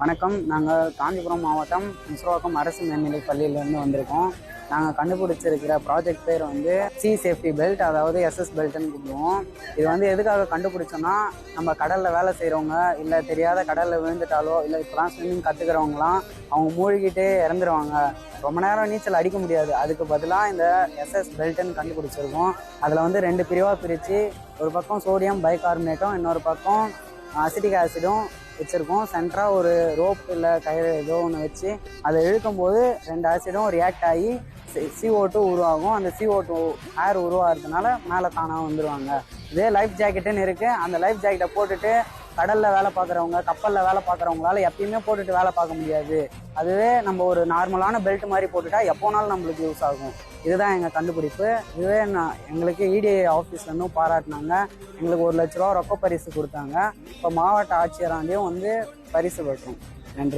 வணக்கம். நாங்கள் காஞ்சிபுரம் மாவட்டம் முசுவாக்கம் அரசு மேல்நிலைப் பள்ளியிலேருந்து வந்திருக்கோம். நாங்கள் கண்டுபிடிச்சிருக்கிற ப்ராஜெக்ட் பேர் வந்து சி சேஃப்டி பெல்ட், அதாவது எஸ்எஸ் பெல்ட்னு கூப்பிடுவோம். இது வந்து எதுக்காக கண்டுபிடிச்சோன்னா, நம்ம கடலில் வேலை செய்கிறவங்க, இல்லை தெரியாத கடலில் விழுந்துட்டாலோ, இல்லை இப்போலாம் ஸ்விம்மிங் கற்றுக்கிறவங்களாம் அவங்க மூழ்கிட்டே இறந்துருவாங்க. ரொம்ப நேரம் நீச்சல் அடிக்க முடியாது. அதுக்கு பதிலாக இந்த எஸ்எஸ் பெல்ட்னு கண்டுபிடிச்சிருக்கோம். அதில் வந்து 2 பிரிவாக பிரித்து, ஒரு பக்கம் சோடியம் பைகார்பனேட்டும், இன்னொரு பக்கம் அசிட்டிக் ஆசிடும் வச்சுருக்கோம். சென்டராக ஒரு ரோப் இல்லை கயிறு ஏதோ ஒன்று வச்சு அதை இழுக்கும் போது 2 ஆசிடும் ரியாக்ட் ஆகி CO2 உருவாகும். அந்த CO2 ஏர் உருவாகிறதுனால மேலே தானாக வந்துடுவாங்க. இதே லைஃப் ஜாக்கெட்டுன்னு இருக்குது. அந்த லைஃப் ஜாக்கெட்டை போட்டுட்டு கடலில் வேலை பார்க்குறவங்க, கப்பலில் வேலை பார்க்குறவங்களால எப்பயுமே போட்டுட்டு வேலை பார்க்க முடியாது. அதுவே நம்ம ஒரு நார்மலான பெல்ட் மாதிரி போட்டுட்டா எப்போனாலும் நம்மளுக்கு யூஸ் ஆகும். இதுதான் எங்கள் கண்டுபிடிப்பு. இதுவே எங்களுக்கு EDA ஆஃபீஸ்லேருந்தும் பாராட்டினாங்க. எங்களுக்கு 1 லட்ச ரூபா ரொக்க பரிசு கொடுத்தாங்க. இப்போ மாவட்ட ஆட்சியராண்டியும் வந்து பரிசு பெற்றோம். நன்றி.